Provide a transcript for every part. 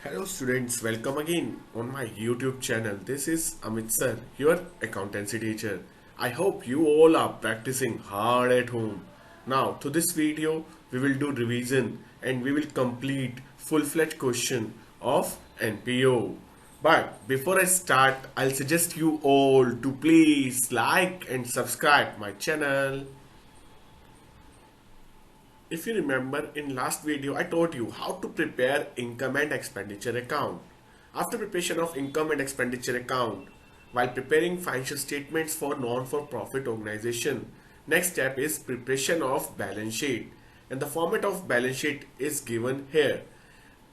Hello students, welcome again on my YouTube channel. This is Amit sir, your accountancy teacher. I hope you all are practicing hard at home. Now to this video, we will do revision and we will complete full-fledged question of NPO. But before I start, I'll suggest you all to please like and subscribe my channel. If you remember in last video I taught you how to prepare income and expenditure account. After preparation of income and expenditure account, while preparing financial statements for non-for-profit organization, next step is preparation of balance sheet, and the format of balance sheet is given here.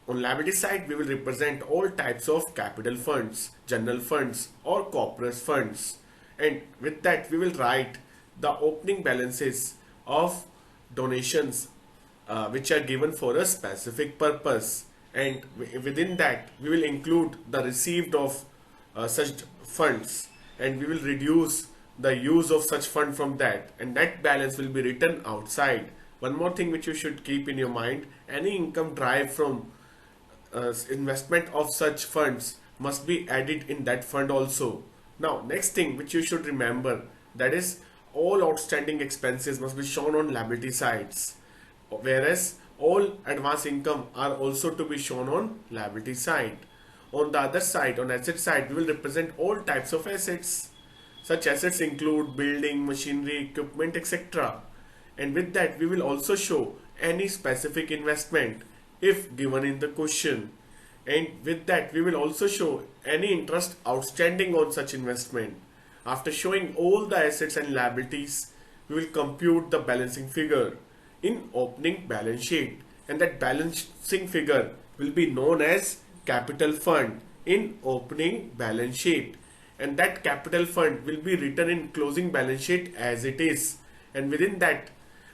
On liability side, we will represent all types of capital funds, general funds or corporate funds. And with that, we will write the opening balances of donations which are given for a specific purpose. And within that, we will include the received of such funds, and we will reduce the use of such fund from that, and that balance will be written outside. One more thing which you should keep in your mind: any income derived from investment of such funds must be added in that fund also. Now, next thing which you should remember, that is all outstanding expenses must be shown on liability sides, whereas all advance income are also to be shown on liability side. On the other side, on asset side, we will represent all types of assets. Such assets include building, machinery, equipment, etc. And with that, we will also show any specific investment if given in the question. And with that, we will also show any interest outstanding on such investment. After showing all the assets and liabilities, we will compute the balancing figure in opening balance sheet, and that balancing figure will be known as capital fund in opening balance sheet, and that capital fund will be written in closing balance sheet as it is, and within that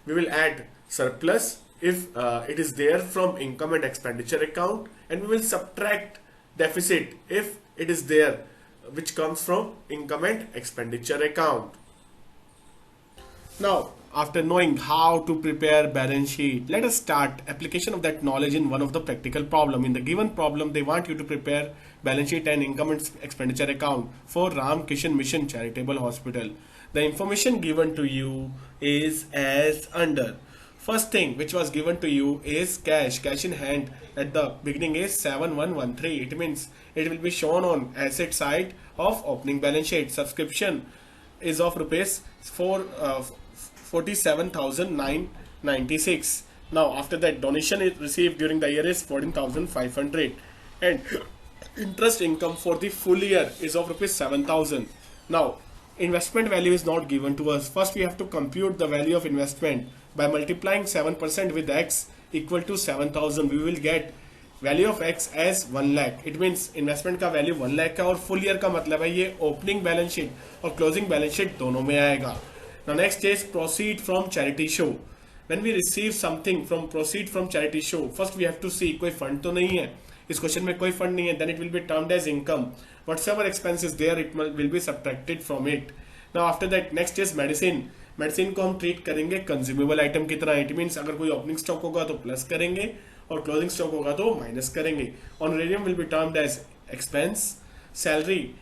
we will add surplus if it is there from income and expenditure account, and we will subtract deficit if it is there which comes from income and expenditure account. Now, after knowing how to prepare balance sheet, let us start application of that knowledge in one of the practical problem. In the given problem, they want you to prepare balance sheet and income and expenditure account for Ram Kishan Mission Charitable Hospital. The information given to you is as under. First thing which was given to you is cash. Cash in hand at the beginning is 7113. It means it will be shown on asset side of opening balance sheet. Subscription is of rupees 47,996. Now after that, donation is received during the year is 14,500, and interest income for the full year is of rupees 7,000. Now investment value is not given to us. First we have to compute the value of investment by multiplying 7% with x equal to 7,000. We will get value of X as 1 lakh. It means investment का value 1 lakh है, और full year का मतलब है ये opening balance sheet और closing balance sheet दोनों में आएगा. Now next is proceed from charity show. When we receive something from proceed from charity show, first we have to see कोई फंड तो नहीं है इस क्वेश्चन में, कोई फंड नहीं है, then it will be termed as income. Whatever expenses there it will be subtracted from it. Now after that next is medicine. Medicine को हम ट्रीट करेंगे कंज्यूमेबल आइटम की तरह. इट मीन्स अगर कोई ओपनिंग स्टॉक होगा तो प्लस करेंगे और क्लोजिंग स्टॉक होगा तो माइनस करेंगे. Honorarium will be termed as expense. Salary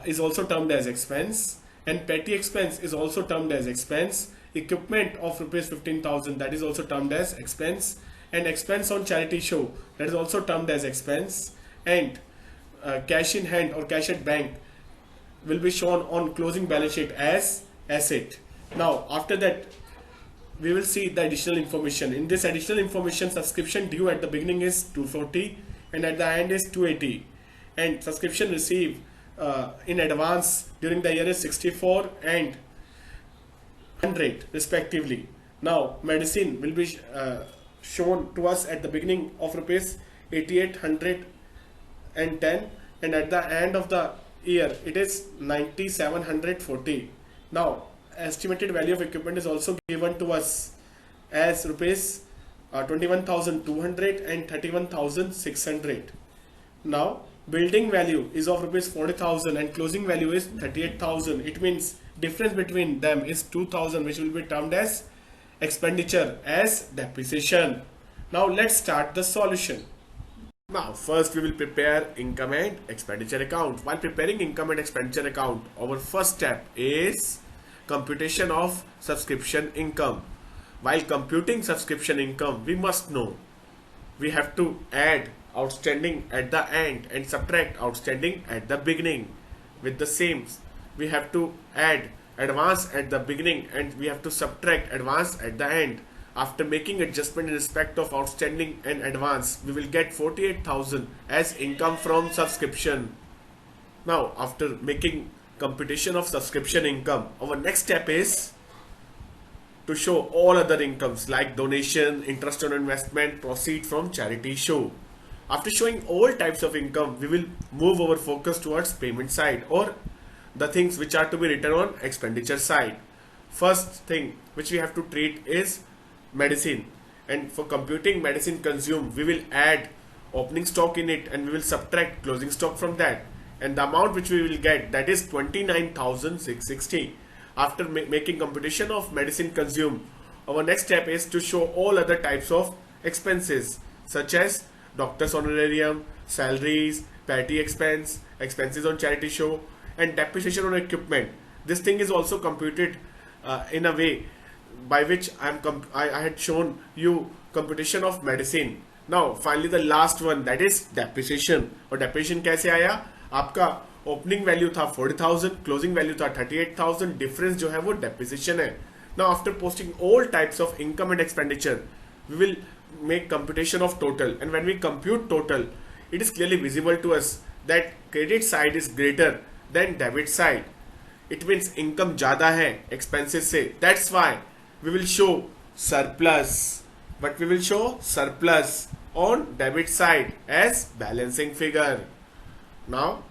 is also termed as expense, and petty expense is also termed as expense. Equipment of rupees 15,000, that is also termed as expense, and expense on charity show, that is also termed as expense, and cash in hand or cash at bank will be shown on closing balance sheet as asset. Now after that we will see the additional information. In this additional information, subscription due at the beginning is 240 and at the end is 280, and subscription received in advance during the year is 64 and 100 respectively. Now medicine will be shown to us at the beginning of rupees 8810, and at the end of the year it is 9740. Now estimated value of equipment is also given to us as rupees 21,200 and 31,600. Now building value is of rupees 40,000 and closing value is 38,000. It means difference between them is 2,000, which will be termed as expenditure as depreciation. Now let's start the solution. Now, first we will prepare income and expenditure account. While preparing income and expenditure account, our first step is computation of subscription income. While computing subscription income, we must know we have to add outstanding at the end and subtract outstanding at the beginning. With the same, we have to add advance at the beginning and we have to subtract advance at the end. After making adjustment in respect of outstanding and advance, we will get 48,000 as income from subscription. Now, after making computation of subscription income, our next step is to show all other incomes like donation, interest on investment, proceed from charity show. After showing all types of income, we will move our focus towards payment side or the things which are to be written on expenditure side. First thing which we have to treat is medicine, and for computing medicine consumed, we will add opening stock in it and we will subtract closing stock from that, and the amount which we will get, that is 29,660. After making computation of medicine consumed, our next step is to show all other types of expenses such as doctor's honorarium, salaries, petty expense, expenses on charity show, and depreciation on equipment. This thing is also computed in a way by which I had shown you computation of medicine. Now finally the last one, that is depreciation. और depreciation कैसे आया? आपका opening value था 40,000, closing value था 38,000, difference जो है वो depreciation है. Now after posting all types of income and expenditure, we will make computation of total, and when we compute total, it is clearly visible to us that credit side is greater than debit side. It means income ज़्यादा है expenses से. That's why we will show surplus, but we will show surplus on debit side as balancing figure. Now,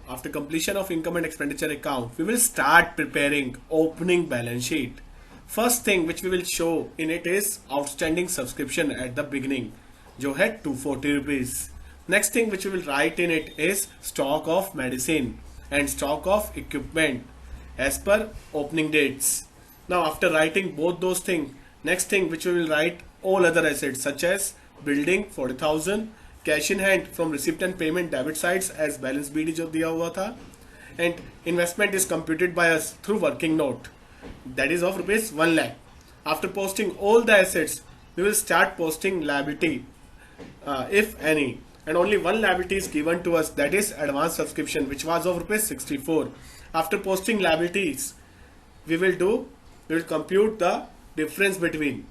after completion of income and expenditure account, we will start preparing opening balance sheet. First thing which we will show in it is outstanding subscription at the beginning, जो है 240 rupees. Next thing which we will write in it is stock of medicine and stock of equipment as per opening dates. Now after writing both those things, next thing which we will write all other assets such as building 40,000, cash in hand from receipt and payment debit sides as balance BD जो दिया हुआ था, and investment is computed by us through working note, that is of rupees 1 lakh. After posting all the assets, we will start posting liability if any, and only one liability is given to us, that is advance subscription, which was of rupees 64. After posting liabilities, we will compute the difference between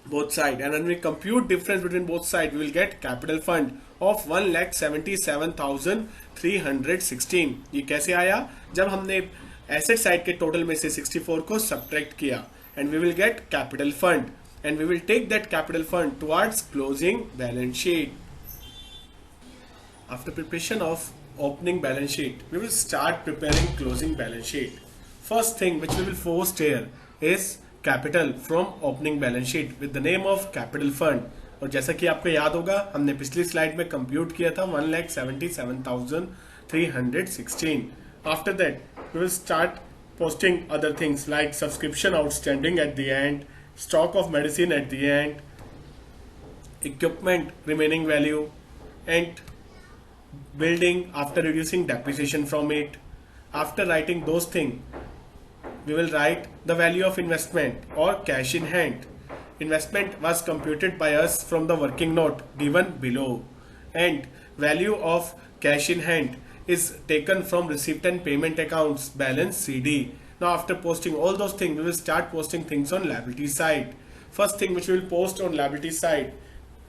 both sides, and when we compute difference between both sides, we will get capital fund of 1,77,316. ये कैसे आया? जब हमने asset side के total में से 64 को subtract किया, and we will get capital fund, and we will take that capital fund towards closing balance sheet. After preparation of opening balance sheet, we will start preparing closing balance sheet. First thing which we will post here is capital from opening balance sheet with the name of capital fund. और जैसा कि आपको याद होगा, हमने पिछली slide में compute किया था 1,77,316. After that, we will start posting other things like subscription outstanding at the end, stock of medicine at the end, equipment remaining value, and building after reducing depreciation from it. After writing those things, we will write the value of investment or cash in hand. Investment was computed by us from the working note given below, and value of cash in hand is taken from receipt and payment accounts balance CD. Now after posting all those things, we will start posting things on liability side. First thing which we will post on liability side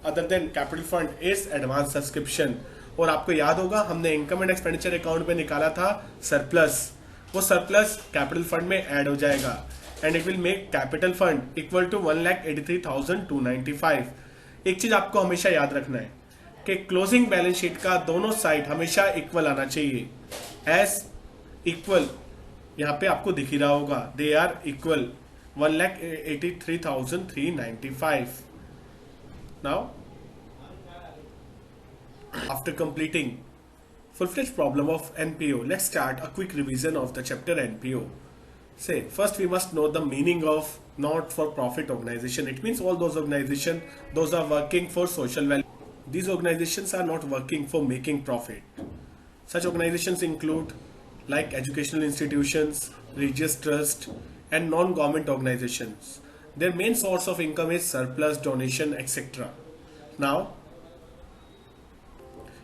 other than capital fund is advance subscription. और आपको याद होगा हमने income and expenditure account में निकाला था surplus, वो surplus capital fund में ऐड हो जाएगा, and it will make capital fund equal to 1,83,295. एक चीज आपको हमेशा याद रखना है कि क्लोजिंग बैलेंस शीट का दोनों साइड हमेशा इक्वल आना चाहिए. एज इक्वल यहाँ पे आपको दिख ही रहा होगा, they are equal 1,83,395. Now after completing full-fledged problem of NPO, let's start a quick revision of the chapter NPO. Say, first we must know the meaning of not-for-profit organization. It means all those organizations, those are working for social value. these organizations are not working for making profit. Such organizations include like educational institutions, religious trust, and non-government organizations. Their main source of income is surplus, donation, etc. Now,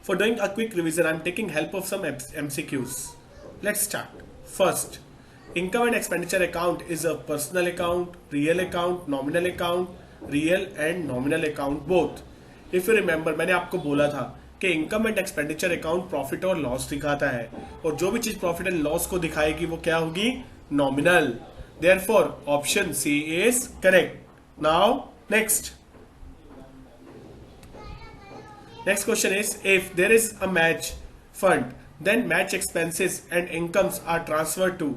for doing a quick revision, I am taking help of some MCQs. Let's start. First, income and expenditure account is a personal account, real account, nominal account, real and nominal account both. If you remember, मैंने आपको बोला था कि income and expenditure account profit और loss दिखाता है और जो भी चीज प्रॉफिट एंड लॉस को दिखाएगी वो क्या होगी? Nominal. Therefore, option C is correct. Now, next. Next question is, if there is a match fund, then match expenses and incomes are transferred to.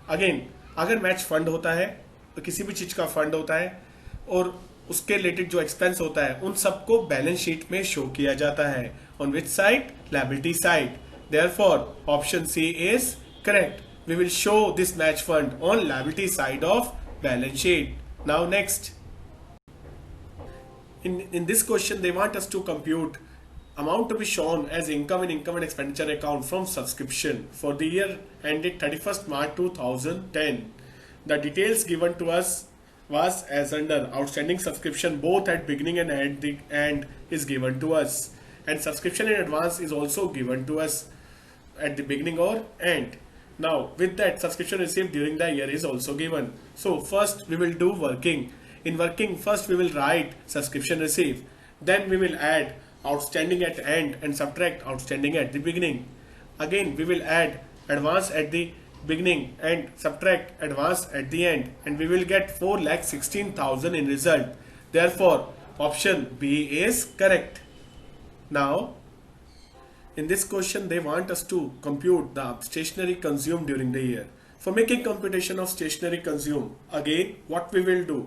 Again, अगर मैच फंड होता है तो किसी भी चीज का फंड होता है और उसके रिलेटेड जो एक्सपेंस होता है उन सबको बैलेंस शीट में शो किया जाता है. On which side? Liability side. Therefore option C is correct. We will show this match fund on liability side of balance sheet. Now next. In this question they want us to compute amount to be shown as income and expenditure account from subscription for the year ended 31st March 2010. The details given to us was as under. Outstanding subscription both at beginning and at the end is given to us, and subscription in advance is also given to us at the beginning or end. Now with that, subscription received during the year is also given. So first we will do working. In working, first we will write subscription received. Then we will add outstanding at end and subtract outstanding at the beginning. Again we will add advance at the beginning and subtract advance at the end, and we will get 4,16,000 in result. Therefore option B is correct. Now in this question they want us to compute the stationery consumed during the year. For making computation of stationery consumed, again what we will do?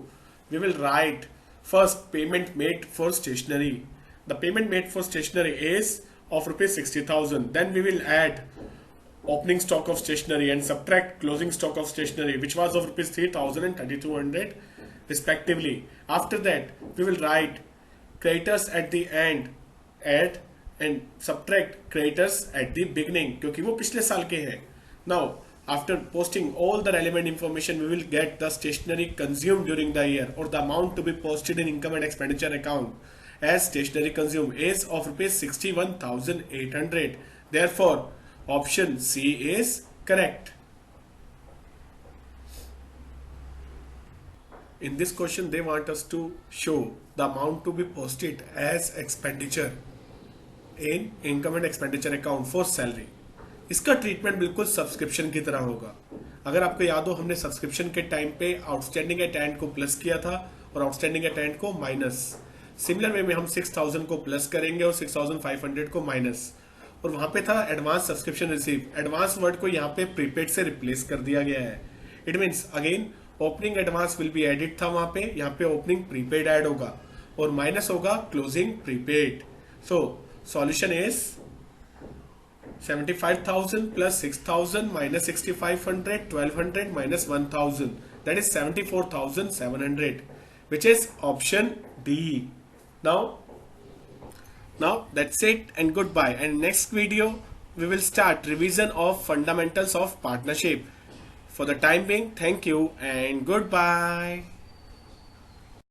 We will write first payment made for stationery. The payment made for stationery is of rupees 60,000. Then we will add opening stock of stationery and subtract closing stock of stationery, which was of rupees 3,000 and 3,200 respectively. After that we will write creditors at the end and subtract creditors at the beginning क्योंकि वो पिछले साल के हैं. Now after posting all the relevant information, we will get the stationery consumed during the year or the amount to be posted in income and expenditure account as stationery consumed is of rupees 61,800. Therefore option C is correct. In this question they want us to show the amount to be posted as expenditure in income and expenditure account for salary. इसका treatment बिल्कुल subscription की तरह होगा. अगर आपको याद हो, हमने सब्सक्रिप्शन के टाइम पे आउटस्टैंडिंग एट एंड को प्लस किया था और आउटस्टैंडिंग एट एंड को माइनस. सिमिलर वे में हम 6,000 को प्लस करेंगे और 6,500 को माइनस. और वहां पे था advance subscription receive. Advance word को यहाँ पे प्रीपेड से रिप्लेस कर दिया गया है. It means again opening advance will be added था वहां पे, यहाँ पे ओपनिंग प्रीपेड ऐड होगा और माइनस होगा closing prepaid. So solution is 75,000 plus 6,000 minus 6,500, 1,200 minus 1,000, that is 74,700, which is option D. Now that's it and goodbye, and next video we will start revision of fundamentals of partnership. For the time being, thank you and goodbye.